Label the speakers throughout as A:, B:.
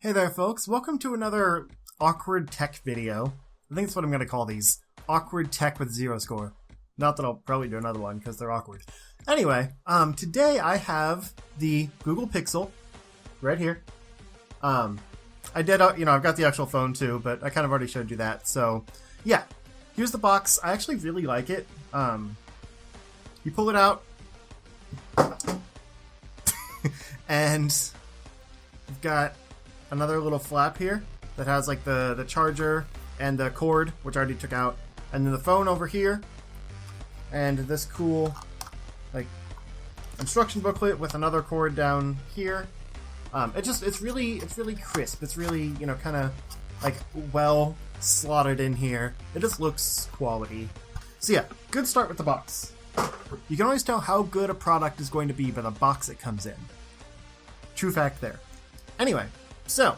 A: Hey there folks, welcome to another awkward tech video. I think that's what I'm going to call these. Awkward tech with zero score. Not that I'll probably do another one because they're awkward. Anyway, today I have the Google Pixel right here. I did, I've got the actual phone too, but I kind of already showed you that. So yeah, here's the box. I actually really like it. You pull it out and you've got another little flap here that has like the charger and the cord, which I already took out, and then the phone over here, and this cool like instruction booklet with another cord down here. It's really crisp. It's really, kind of like well slotted in here. It just looks quality. So yeah, good start with the box. You can always tell how good a product is going to be by the box it comes in. True fact there. Anyway, so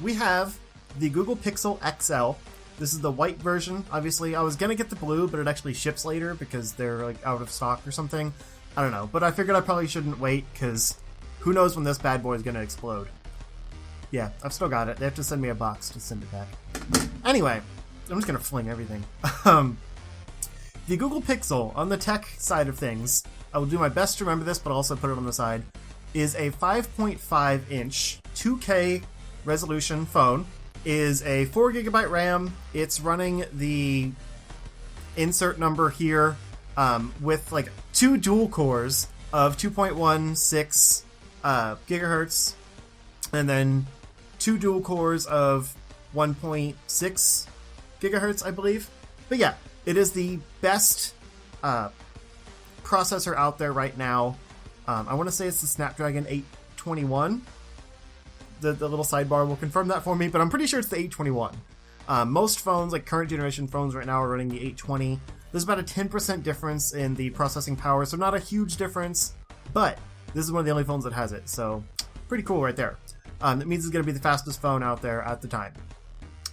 A: we have the Google Pixel XL. This is the white version. Obviously, I was gonna get the blue, but it actually ships later because they're like out of stock or something. I don't know, but I figured I probably shouldn't wait because who knows when this bad boy is gonna explode. Yeah, I've still got it. They have to send me a box to send it back. Anyway, I'm just gonna fling everything. The Google Pixel, on the tech side of things, I will do my best to remember this, but also put it on the side, is a 5.5 inch 2K resolution phone, is a 4GB RAM. It's running the insert number here with like two dual cores of 2.16 gigahertz, and then two dual cores of 1.6 gigahertz, I believe. But yeah, it is the best processor out there right now. I want to say it's the Snapdragon 821. The little sidebar will confirm that for me, but I'm pretty sure it's the 821. Most phones, like current generation phones right now, are running the 820. There's about a 10% difference in the processing power, so not a huge difference, but this is one of the only phones that has it, so pretty cool right there. That means it's going to be the fastest phone out there at the time.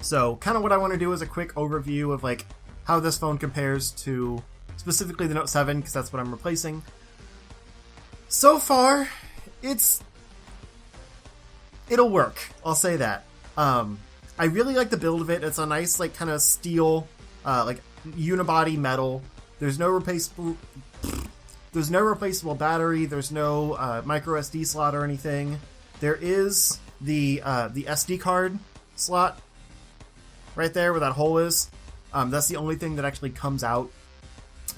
A: So kind of what I want to do is a quick overview of like how this phone compares to specifically the Note 7, because that's what I'm replacing. So far, it'll work. I'll say that. I really like the build of it. It's a nice, like, kind of steel, like unibody metal. There's no replaceable battery. There's no micro SD slot or anything. There is the SD card slot right there where that hole is. That's the only thing that actually comes out.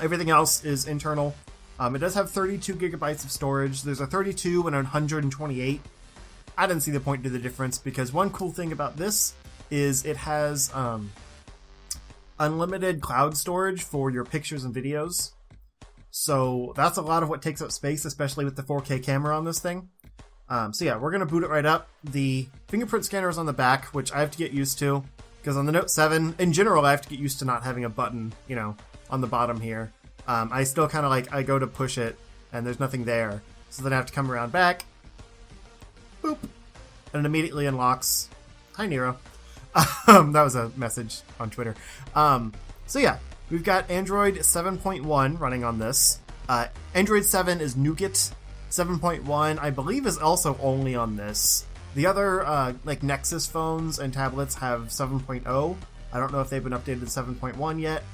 A: Everything else is internal. It does have 32 gigabytes of storage. There's a 32 and a 128. I didn't see the point to the difference because one cool thing about this is it has unlimited cloud storage for your pictures and videos. So that's a lot of what takes up space, especially with the 4K camera on this thing. So yeah, we're going to boot it right up. The fingerprint scanner is on the back, which I have to get used to because on the Note 7, in general, I have to get used to not having a button, on the bottom here. I still kind of like, I go to push it and there's nothing there. So then I have to come around back. Boop. And it immediately unlocks. Hi, Nero. That was a message on Twitter. So yeah, we've got Android 7.1 running on this. Android 7 is Nougat. 7.1, I believe, is also only on this. The other, like Nexus phones and tablets have 7.0. I don't know if they've been updated to 7.1 yet,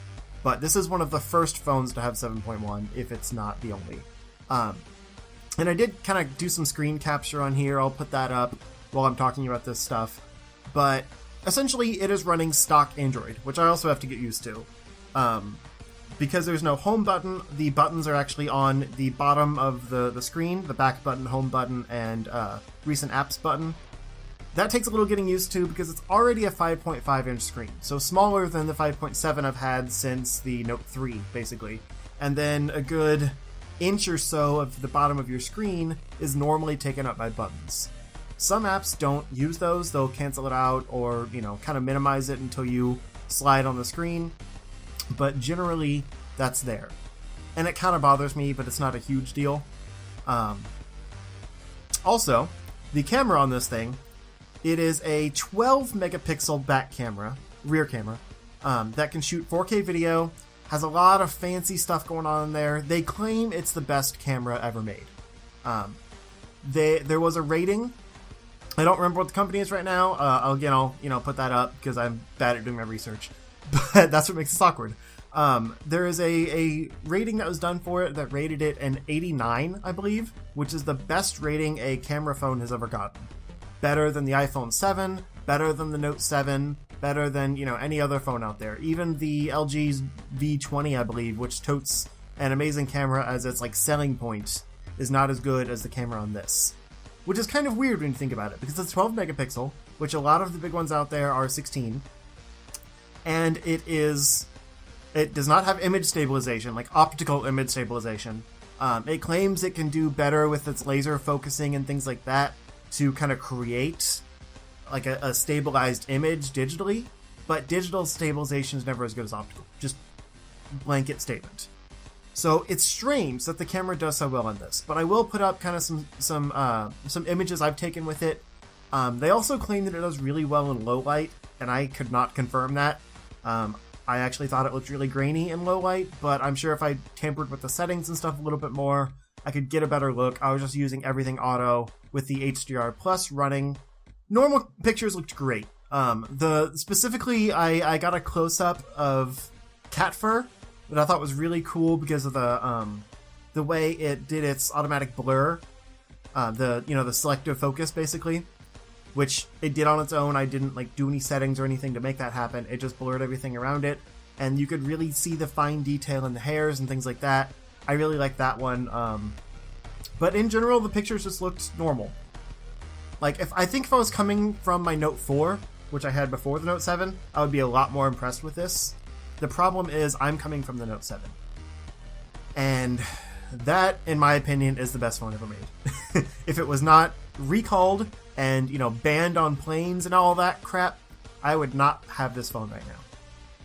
A: but this is one of the first phones to have 7.1, if it's not the only. And I did kind of do some screen capture on here. I'll put that up while I'm talking about this stuff. But essentially, it is running stock Android, which I also have to get used to. Because there's no home button, the buttons are actually on the bottom of the screen, the back button, home button, and recent apps button. That takes a little getting used to because it's already a 5.5 inch screen, so smaller than the 5.7 I've had since the Note 3, basically. And then a good inch or so of the bottom of your screen is normally taken up by buttons. Some apps don't use those, they'll cancel it out or, kind of minimize it until you slide on the screen, but generally that's there. And it kind of bothers me, but it's not a huge deal. Also, the camera on this thing, it is a 12 megapixel back camera, rear camera, that can shoot 4K video, has a lot of fancy stuff going on in there. They claim it's the best camera ever made. There was a rating I don't remember what the company is right now. I'll put that up because I'm bad at doing my research. But that's what makes this awkward. There is a rating that was done for it that rated it an 89, I believe, which is the best rating a camera phone has ever gotten. Better than the iPhone 7, better than the Note 7, better than, any other phone out there. Even the LG's V20, I believe, which totes an amazing camera as its selling point, is not as good as the camera on this. Which is kind of weird when you think about it, because it's 12 megapixel, which a lot of the big ones out there are 16, and it does not have image stabilization, like optical image stabilization. It claims it can do better with its laser focusing and things like that to kind of create like a stabilized image digitally, but digital stabilization is never as good as optical. Just blanket statement. So it's strange that the camera does so well on this, but I will put up kind of some images I've taken with it. They also claim that it does really well in low light, and I could not confirm that. I actually thought it looked really grainy in low light, but I'm sure if I tampered with the settings and stuff a little bit more, I could get a better look. I was just using everything auto with the HDR Plus running. Normal pictures looked great. Specifically, I got a close-up of cat fur that I thought was really cool because of the way it did its automatic blur, the selective focus basically, which it did on its own. I didn't do any settings or anything to make that happen. It just blurred everything around it, and you could really see the fine detail in the hairs and things like that. I really like that one. But in general, the pictures just looked normal. If I was coming from my Note 4, which I had before the Note 7, I would be a lot more impressed with this. The problem is I'm coming from the Note 7. And that, in my opinion, is the best phone ever made. If it was not recalled and, banned on planes and all that crap, I would not have this phone right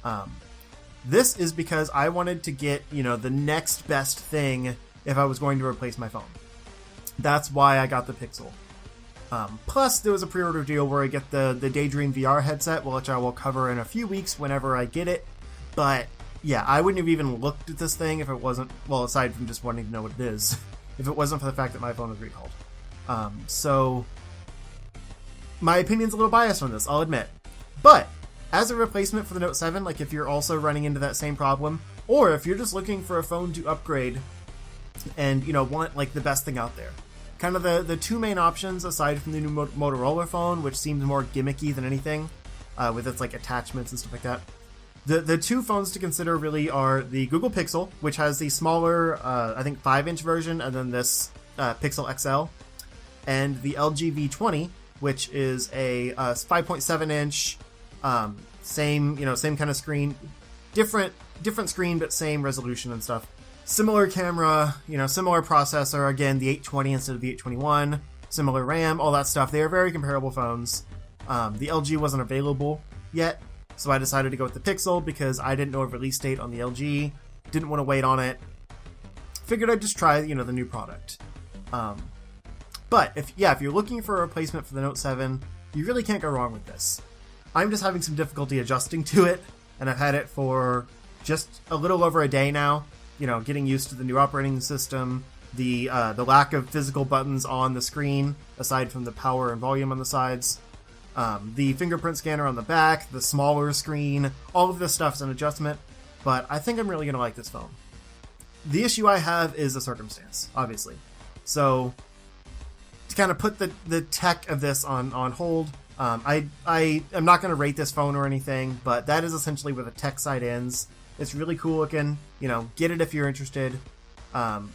A: now. This is because I wanted to get, the next best thing if I was going to replace my phone. That's why I got the Pixel. Plus, there was a pre-order deal where I get the Daydream VR headset, which I will cover in a few weeks whenever I get it. But, yeah, I wouldn't have even looked at this thing if it wasn't, well, aside from just wanting to know what it is, if it wasn't for the fact that my phone was recalled. So, my opinion's a little biased on this, I'll admit. But, as a replacement for the Note 7, if you're also running into that same problem, or if you're just looking for a phone to upgrade and, want, the best thing out there. Kind of the two main options, aside from the new Motorola phone, which seems more gimmicky than anything, with its, attachments and stuff like that. The two phones to consider really are the Google Pixel, which has the smaller, I think 5-inch version, and then this Pixel XL, and the LG V20, which is a 5.7-inch, same kind of screen, different screen, but same resolution and stuff. Similar camera, similar processor, again, the 820 instead of the 821, similar RAM, all that stuff. They are very comparable phones. The LG wasn't available yet, so I decided to go with the Pixel because I didn't know a release date on the LG, didn't want to wait on it. Figured I'd just try, the new product. But if you're looking for a replacement for the Note 7, you really can't go wrong with this. I'm just having some difficulty adjusting to it, and I've had it for just a little over a day now. Getting used to the new operating system, the lack of physical buttons on the screen, aside from the power and volume on the sides, the fingerprint scanner on the back, the smaller screen, all of this stuff is an adjustment, but I think I'm really going to like this phone. The issue I have is the circumstance, obviously. So, to kind of put the tech of this on hold, I am not going to rate this phone or anything, but that is essentially where the tech side ends. It's really cool looking, get it if you're interested. And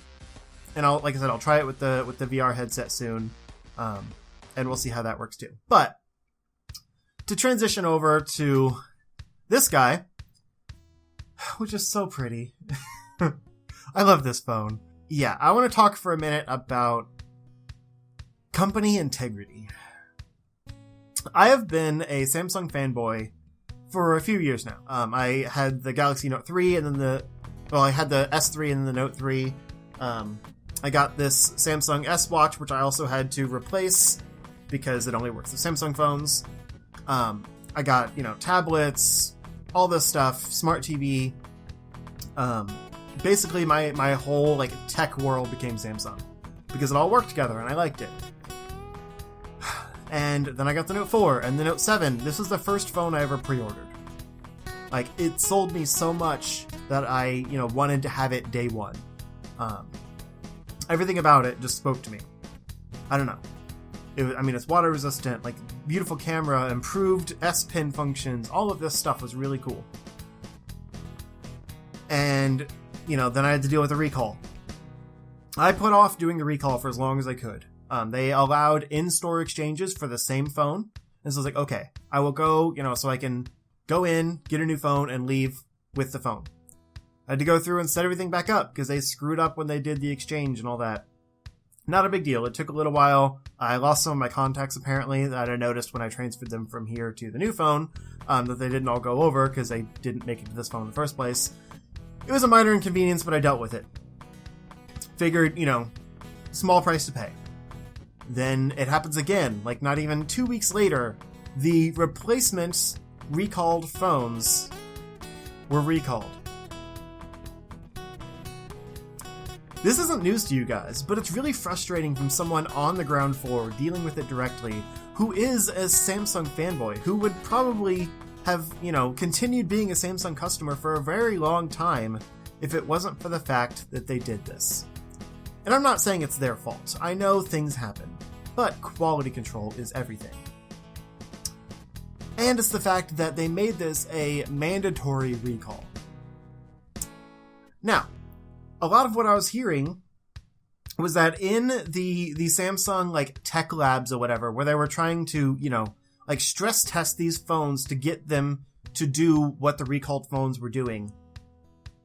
A: I'll try it with the VR headset soon. And we'll see how that works too. But to transition over to this guy, which is so pretty. I love this phone. Yeah, I want to talk for a minute about company integrity. I have been a Samsung fanboy for a few years now. I had the Galaxy Note 3 and then I had the S3 and then the Note 3. I got this Samsung S Watch, which I also had to replace because it only works with Samsung phones. I got, tablets, all this stuff, smart TV. Basically my whole tech world became Samsung because it all worked together and I liked it. And then I got the Note 4 and the Note 7. This was the first phone I ever pre-ordered. Like, it sold me so much that I, wanted to have it day one. Everything about it just spoke to me. I don't know. It's water resistant, like, beautiful camera, improved S Pen functions, all of this stuff was really cool. And, then I had to deal with a recall. I put off doing the recall for as long as I could. They allowed in-store exchanges for the same phone. And so I was like, okay, I will go, so I can go in, get a new phone, and leave with the phone. I had to go through and set everything back up because they screwed up when they did the exchange and all that. Not a big deal. It took a little while. I lost some of my contacts, apparently, that I noticed when I transferred them from here to the new phone, that they didn't all go over because they didn't make it to this phone in the first place. It was a minor inconvenience, but I dealt with it. Figured, small price to pay. Then it happens again, like not even 2 weeks later, the replacement recalled phones were recalled. This isn't news to you guys, but it's really frustrating from someone on the ground floor dealing with it directly, who is a Samsung fanboy, who would probably have, continued being a Samsung customer for a very long time if it wasn't for the fact that they did this. And I'm not saying it's their fault. I know things happen, but quality control is everything. And it's the fact that they made this a mandatory recall. Now, a lot of what I was hearing was that in the Samsung, like, tech labs or whatever, where they were trying to, stress test these phones to get them to do what the recalled phones were doing,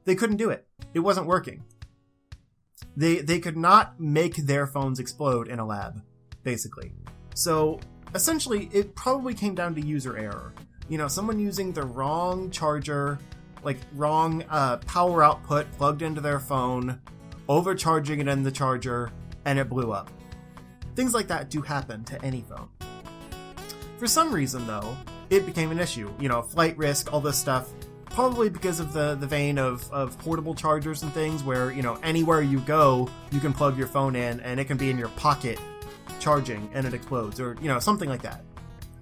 A: they couldn't do it. It wasn't working. They could not make their phones explode in a lab, basically. So, essentially, it probably came down to user error. Someone using the wrong charger, like wrong power output plugged into their phone, overcharging it in the charger, and it blew up. Things like that do happen to any phone. For some reason, though, it became an issue. Flight risk, all this stuff. Probably because of the vein of portable chargers and things where, anywhere you go, you can plug your phone in and it can be in your pocket charging and it explodes, or, something like that.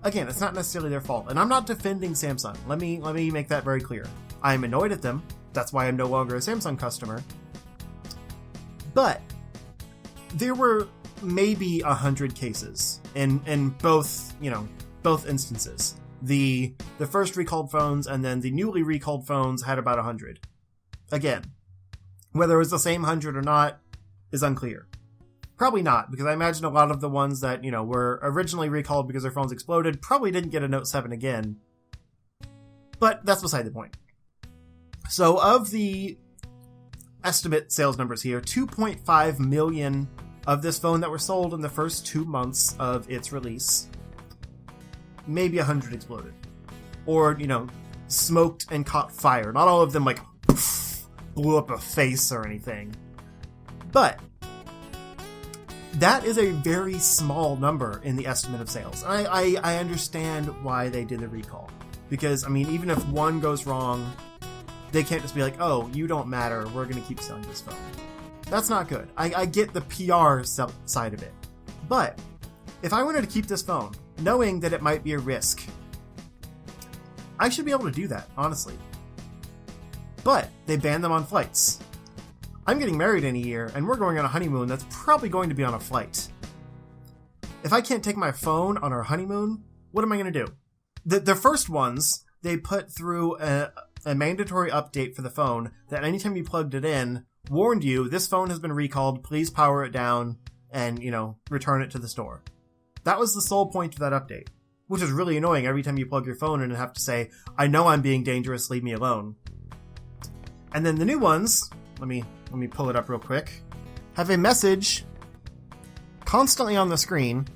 A: Again, it's not necessarily their fault, and I'm not defending Samsung. Let me make that very clear. I'm annoyed at them. That's why I'm no longer a Samsung customer. But there were maybe 100 cases in both instances. The first recalled phones and then the newly recalled phones had about 100. Again, whether it was the same 100 or not is unclear. Probably not, because I imagine a lot of the ones that, were originally recalled because their phones exploded probably didn't get a Note 7 again. But that's beside the point. So of the estimate sales numbers here, 2.5 million of this phone that were sold in the first 2 months of its release, maybe 100 exploded. Or, smoked and caught fire. Not all of them, blew up a face or anything. But that is a very small number in the estimate of sales. And I understand why they did the recall. Because, even if one goes wrong, they can't just be like, oh, you don't matter, we're going to keep selling this phone. That's not good. I get the PR side of it. But if I wanted to keep this phone, knowing that it might be a risk, I should be able to do that, honestly. But they banned them on flights. I'm getting married in a year, and we're going on a honeymoon that's probably going to be on a flight. If I can't take my phone on our honeymoon, what am I going to do? The first ones, they put through a mandatory update for the phone that anytime you plugged it in, warned you, this phone has been recalled, please power it down, and, return it to the store. That was the sole point of that update, which is really annoying every time you plug your phone in and have to say, I know I'm being dangerous, leave me alone. And then the new ones, let me pull it up real quick, have a message constantly on the screen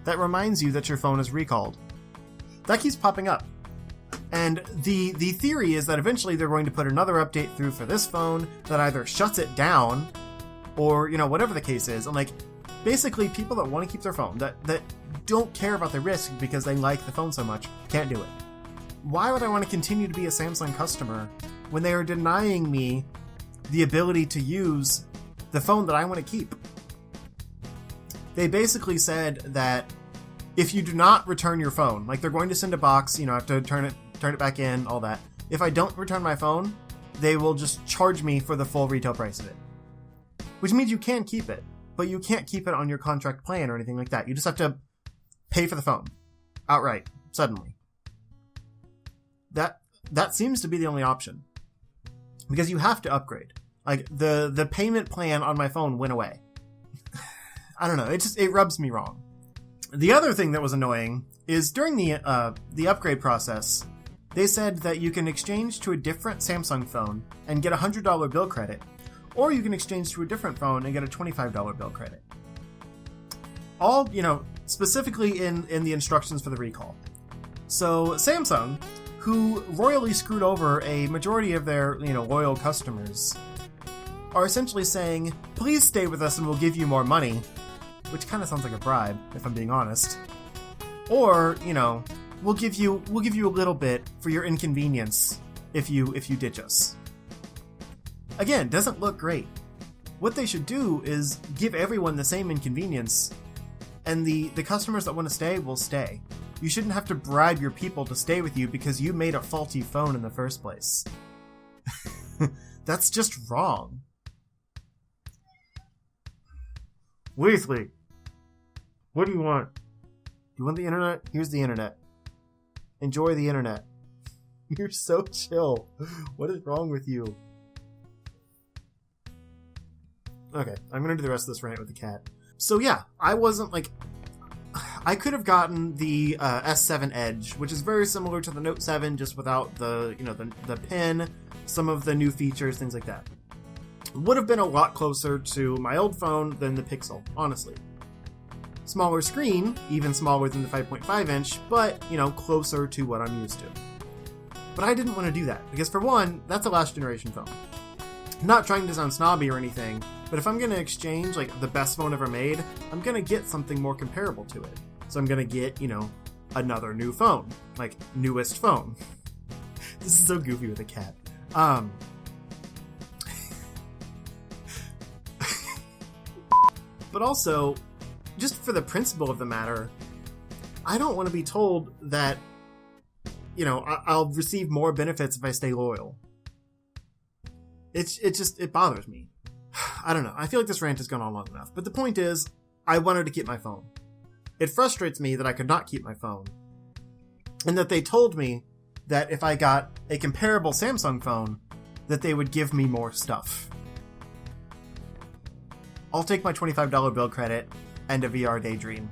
A: that reminds you that your phone is recalled. That keeps popping up. And the theory is that eventually they're going to put another update through for this phone that either shuts it down or, whatever the case is. And basically people that want to keep their phone, that don't care about the risk because they like the phone so much, can't do it. Why would I want to continue to be a Samsung customer when they are denying me the ability to use the phone that I want to keep? They basically said that if you do not return your phone, like they're going to send a box, you know, I have to turn it back in, all that. If I don't return my phone, they will just charge me for the full retail price of it. Which means you can keep it, but you can't keep it on your contract plan or anything like that. You just have to pay for the phone outright, suddenly. That seems to be the only option. Because you have to upgrade. Like, the payment plan on my phone went away. I don't know, it rubs me wrong. The other thing that was annoying is during the upgrade process, they said that you can exchange to a different Samsung phone and get a $100 bill credit, or you can exchange to a different phone and get a $25 bill credit. All, you know, specifically in the instructions for the recall. So Samsung, who royally screwed over a majority of their, you know, loyal customers, are essentially saying, please stay with us and we'll give you more money, which kind of sounds like a bribe, if I'm being honest. Or, you know, we'll give you a little bit for your inconvenience if you ditch us. Again, doesn't look great. What they should do is give everyone the same inconvenience, and the customers that want to stay will stay. You shouldn't have to bribe your people to stay with you because you made a faulty phone in the first place. That's just wrong. Weasley, what do you want? Do you want the internet? Here's the internet. Enjoy the internet. You're so chill. What is wrong with you? Okay, I'm gonna do the rest of this rant with the cat. So yeah, I could have gotten the S7 Edge, which is very similar to the Note 7, just without the, you know, the pin, some of the new features, things like that. Would have been a lot closer to my old phone than the Pixel, honestly. Smaller screen, even smaller than the 5.5 inch, but, you know, closer to what I'm used to. But I didn't want to do that, because for one, that's a last generation phone. Not trying to sound snobby or anything, but if I'm going to exchange, like, the best phone ever made, I'm going to get something more comparable to it. So I'm going to get, you know, another new phone. Like, newest phone. This is so goofy with a cat. But also, just for the principle of the matter, I don't want to be told that, you know, I'll receive more benefits if I stay loyal. It bothers me. I don't know. I feel like this rant has gone on long enough. But the point is, I wanted to keep my phone. It frustrates me that I could not keep my phone. And that they told me that if I got a comparable Samsung phone, that they would give me more stuff. I'll take my $25 bill credit and a VR daydream.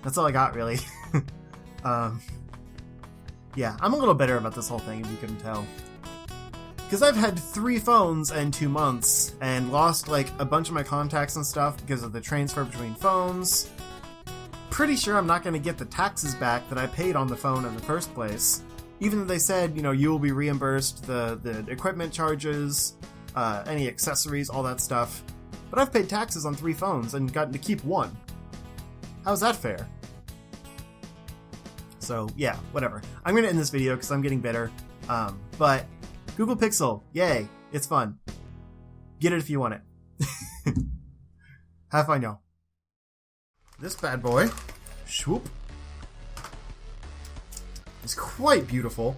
A: That's all I got, really. Yeah, I'm a little bitter about this whole thing, if you couldn't tell. Because I've had 3 phones in 2 months, and lost, like, a bunch of my contacts and stuff because of the transfer between phones. Pretty sure I'm not going to get the taxes back that I paid on the phone in the first place. Even though they said, you know, you will be reimbursed the equipment charges, any accessories, all that stuff. But I've paid taxes on 3 phones and gotten to keep 1. How's that fair? So, yeah, whatever. I'm going to end this video because I'm getting bitter. But Google Pixel, yay, it's fun. Get it if you want it. Have fun, y'all. This bad boy, swoop, is quite beautiful.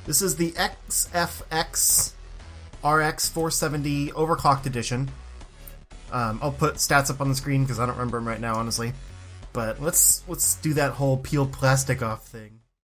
A: This is the XFX RX 470 Overclocked Edition. I'll put stats up on the screen because I don't remember them right now, honestly. But let's do that whole peel plastic off thing.